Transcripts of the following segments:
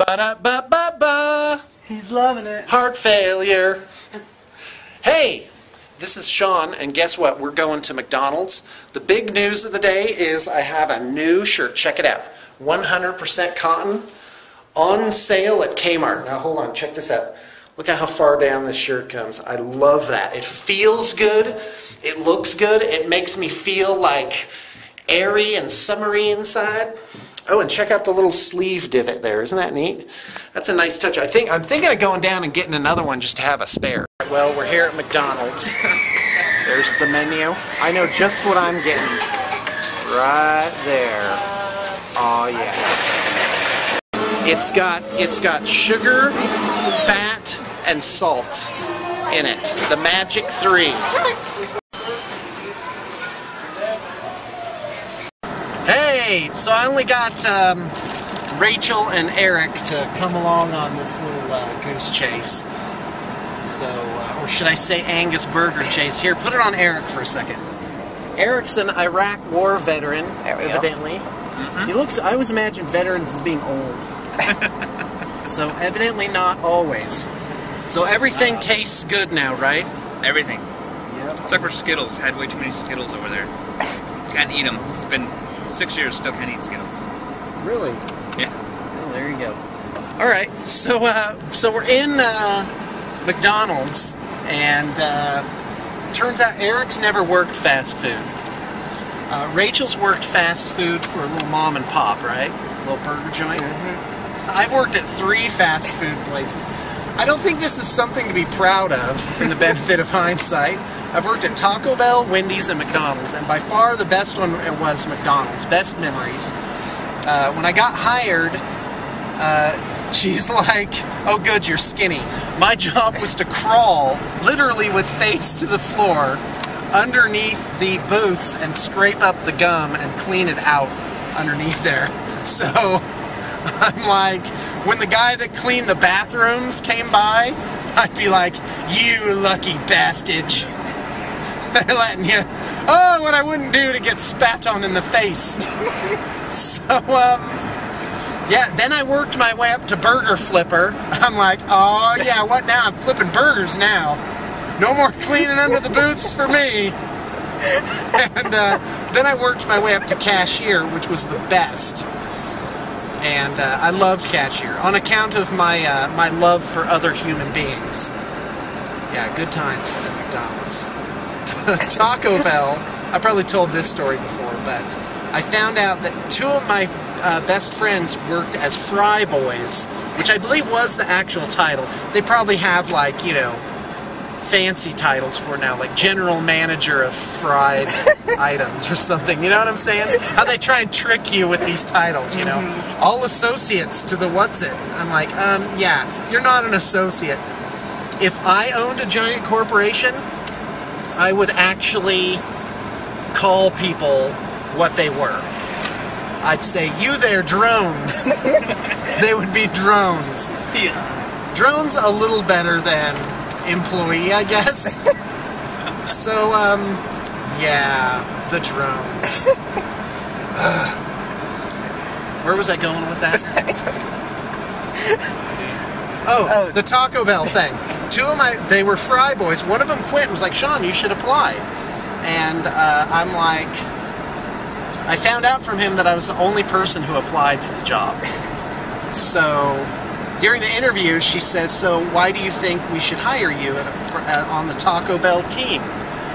Ba-da-ba-ba-ba. He's loving it. Heart failure. Hey, this is Sean, and guess what? We're going to McDonald's. The big news of the day is I have a new shirt. Check it out. 100% cotton on sale at Kmart. Now hold on, check this out. Look at how far down this shirt comes. I love that. It feels good. It looks good. It makes me feel like airy and summery inside. Oh, and check out the little sleeve divot there. Isn't that neat? That's a nice touch. I'm thinking of going down and getting another one just to have a spare. Well, we're here at McDonald's. There's the menu. I know just what I'm getting. Right there. Oh yeah. It's got sugar, fat, and salt in it. The magic 3. Hey, so I only got Rachel and Eric to come along on this little goose chase. So, or should I say Angus burger chase. Here, put it on Eric for a second. Eric's an Iraq war veteran, evidently. He looks, I always imagine veterans as being old. So evidently not always. So everything tastes good now, right? Everything. Yep. Except for Skittles. Had way too many Skittles over there. Can't eat them. It's been 6 years, still can't eat Skittles. Really? Yeah. Well, there you go. All right, so we're in McDonald's, and turns out Eric's never worked fast food. Rachel's worked fast food for a little mom and pop, right? A little burger joint. I've worked at 3 fast food places. I don't think this is something to be proud of, in the benefit of hindsight. I've worked at Taco Bell, Wendy's, and McDonald's, and by far the best one was McDonald's. Best memories. When I got hired, she's like, "Oh good, you're skinny." My job was to crawl, literally with face to the floor, underneath the booths and scrape up the gum and clean it out underneath there. So I'm like, when the guy that cleaned the bathrooms came by, I'd be like, "You lucky bastard." They're letting you, oh, what I wouldn't do to get spat on in the face. So, yeah, then I worked my way up to burger flipper. I'm like, oh yeah, what now? I'm flipping burgers now. No more cleaning under the booths for me. And then I worked my way up to cashier, which was the best. And I loved cashier on account of my my love for other human beings. Yeah, good times at McDonald's. Taco Bell, I probably told this story before, but I found out that 2 of my best friends worked as fry boys, which I believe was the actual title. They probably have, like, you know, fancy titles for now, like general manager of fried items or something, you know what I'm saying? How they try and trick you with these titles, you know? All associates to the what's it. I'm like, yeah, you're not an associate. If I owned a giant corporation, I would actually call people what they were. I'd say, "You there, drone." They would be drones. Yeah. Drone's a little better than employee, I guess. So, yeah, the drones. Where was I going with that? Oh, the Taco Bell thing. 2 of they were fry boys. One of them quit and was like, "Sean, you should apply." And I'm like, I found out from him that I was the only person who applied for the job. So during the interview, she says, "So why do you think we should hire you on the Taco Bell team?"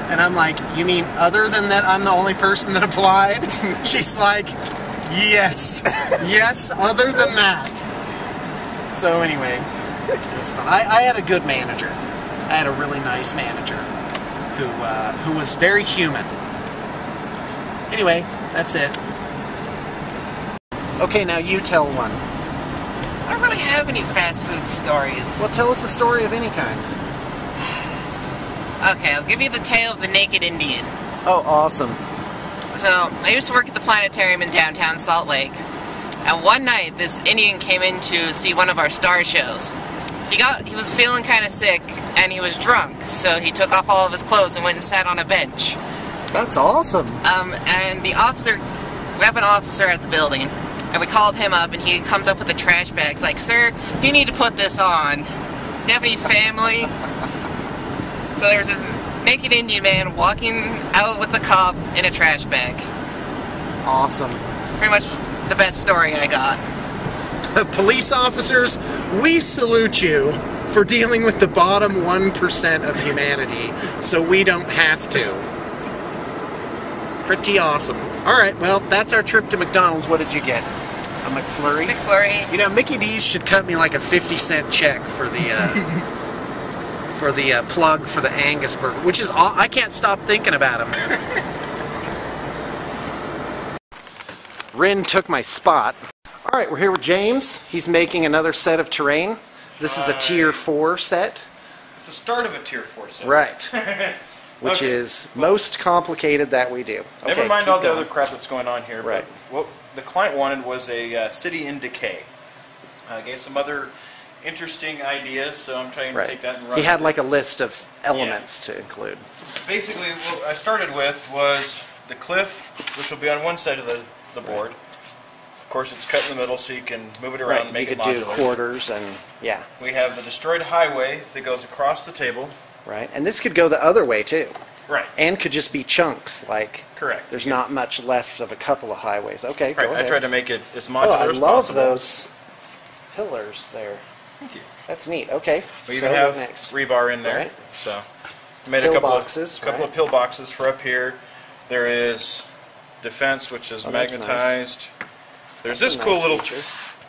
And I'm like, "You mean other than that I'm the only person that applied?" She's like, "Yes. Yes, other than that." So anyway, it was fun. I had a good manager. I had a really nice manager who was very human. Anyway, that's it. Okay, now you tell one. I don't really have any fast food stories. Well, tell us a story of any kind. Okay, I'll give you the tale of the naked Indian. Oh, awesome. So, I used to work at the planetarium in downtown Salt Lake. And one night, this Indian came in to see one of our star shows. He was feeling kind of sick, and he was drunk, so he took off all of his clothes and went and sat on a bench. That's awesome. And the officer, we have an officer at the building, And we called him up, and he comes up with the trash bags. Like, sir, you need to put this on. You have any family? So there was this naked Indian man walking out with the cop in a trash bag. Awesome. Pretty much the best story I got. Police officers, we salute you for dealing with the bottom 1% of humanity so we don't have to. Pretty awesome. Alright, well, that's our trip to McDonald's. What did you get? A McFlurry? McFlurry. You know, Mickey D's should cut me like a 50-cent check for the plug for the Angus burger, which is all, I can't stop thinking about him. Rin took my spot. Alright, we're here with James. He's making another set of terrain. This is a Tier 4 set. It's the start of a Tier 4 set. Right. Which is most complicated that we do. Okay, never mind all the other crap that's going on here. Right. But what the client wanted was a city in decay. Gave some other interesting ideas, so I'm trying to take that and run He had it. like a list of elements to include. Basically, what I started with was the cliff, which will be on one side of the board. Of course, it's cut in the middle, so you can move it around and make it modular. You could do quarters and, yeah. We have the destroyed highway that goes across the table. Right, and this could go the other way too. Right. And could just be chunks, like correct. There's not much left of a couple of highways. Okay, right. Go ahead. I tried to make it as modular as possible. I love those pillars there. Thank you. That's neat. Okay. We even have rebar in there. Right. So I made Pill a couple boxes, of pill boxes for up here. There is defense, which is magnetized. Nice. There's That's this cool little feature.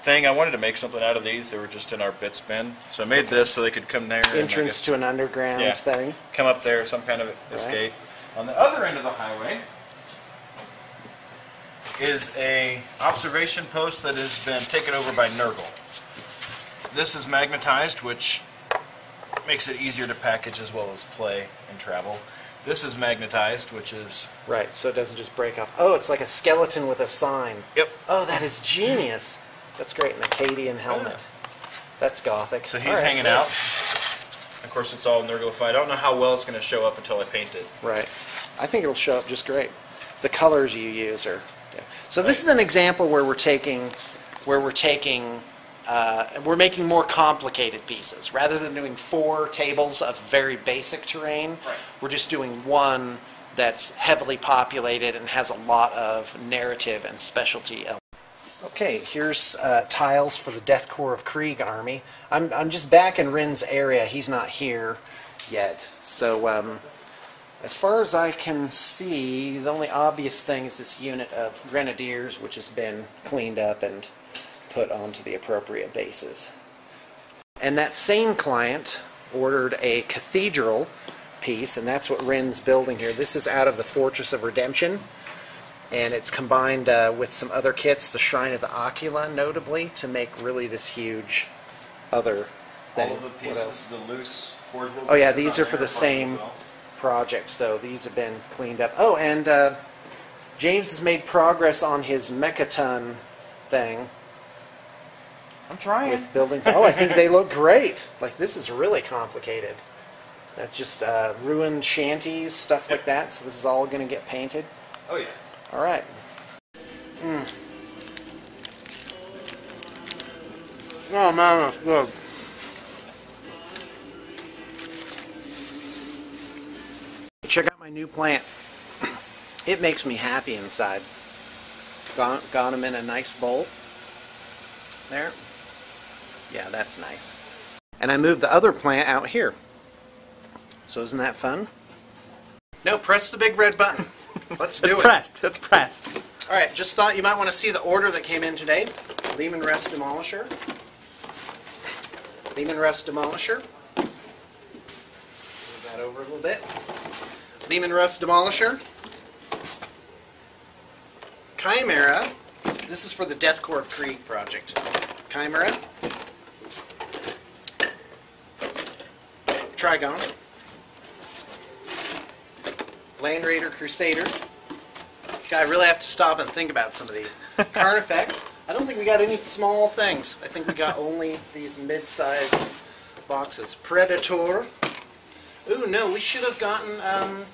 thing. I wanted to make something out of these. They were just in our bits bin, so I made this so they could come there. Entrance to an underground thing. Come up there, some kind of escape. On the other end of the highway is a observation post that has been taken over by Nurgle. This is magnetized, which makes it easier to package as well as play and travel. This is magnetized, which is... Right, so it doesn't just break off. Oh, it's like a skeleton with a sign. Yep. Oh, that is genius. That's great, an Acadian helmet. That's gothic. So he's hanging out. Of course, it's all Nurglified. I don't know how well it's going to show up until I paint it. Right. I think it'll show up just great. The colors you use are... Yeah. So this is an example where we're making more complicated pieces. Rather than doing 4 tables of very basic terrain, we're just doing one that's heavily populated and has a lot of narrative and specialty elements. Okay, here's tiles for the Death Corps of Krieg army. I'm just back in Rin's area. He's not here yet. So as far as I can see, the only obvious thing is this unit of grenadiers, which has been cleaned up and put onto the appropriate bases. And that same client ordered a cathedral piece, and that's what Rin's building here. This is out of the Fortress of Redemption, and it's combined with some other kits, the Shrine of the Ocula notably, to make really this huge other thing. All of the pieces, the loose forgeable. Oh yeah, these are for the same project, so these have been cleaned up. Oh, and James has made progress on his mechaton thing. I'm trying. With buildings. Oh, I think they look great. Like, this is really complicated. That's just ruined shanties, stuff like that. So this is all going to get painted. Oh, yeah. All right. Oh, man, that's good. Check out my new plant. It makes me happy inside. Got them in a nice bowl. There. Yeah, that's nice. And I moved the other plant out here. So isn't that fun? No, press the big red button. Let's do it. It's pressed. Alright, just thought you might want to see the order that came in today. Lehman Rest Demolisher. Lehman Rest Demolisher. Move that over a little bit. Lehman Rest Demolisher. Chimera. This is for the Death Corps of Krieg project. Chimera. Trigon. Land Raider Crusader. God, I really have to stop and think about some of these. Carnifex. I don't think we got any small things. I think we got only these mid-sized boxes. Predator. Ooh, no, we should have gotten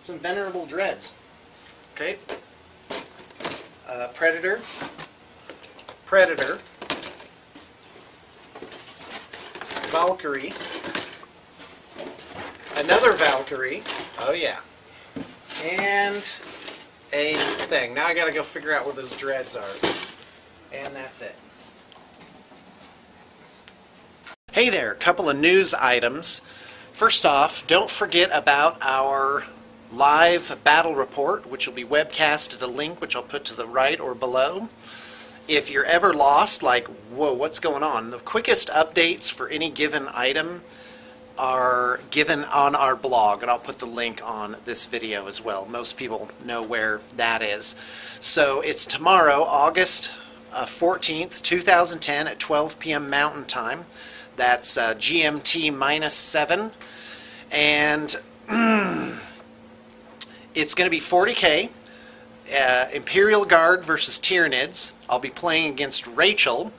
some Venerable Dreads. Okay. Predator. Predator, Valkyrie, another Valkyrie, oh yeah, and a thing. Now I gotta go figure out what those dreads are. And that's it. Hey there, a couple of news items. First off, don't forget about our live battle report, which will be webcast at a link which I'll put to the right or below. If you're ever lost, like, whoa, what's going on? The quickest updates for any given item are given on our blog, and I'll put the link on this video as well. Most people know where that is. So it's tomorrow, August 14th, 2010 at 12 p.m. Mountain Time. That's GMT -7. And it's going to be 40K. Imperial Guard versus Tyranids. I'll be playing against Rachel,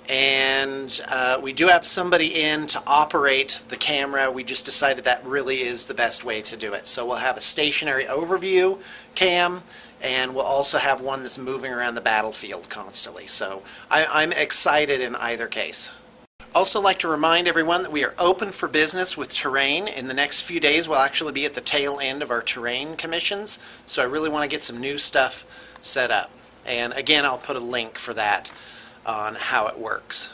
and we do have somebody in to operate the camera. We just decided that really is the best way to do it. So we'll have a stationary overview cam, and we'll also have one that's moving around the battlefield constantly. So I'm excited in either case. Also like to remind everyone that we are open for business with terrain. In the next few days we'll actually be at the tail end of our terrain commissions, so I really want to get some new stuff set up. And again, I'll put a link for that on how it works.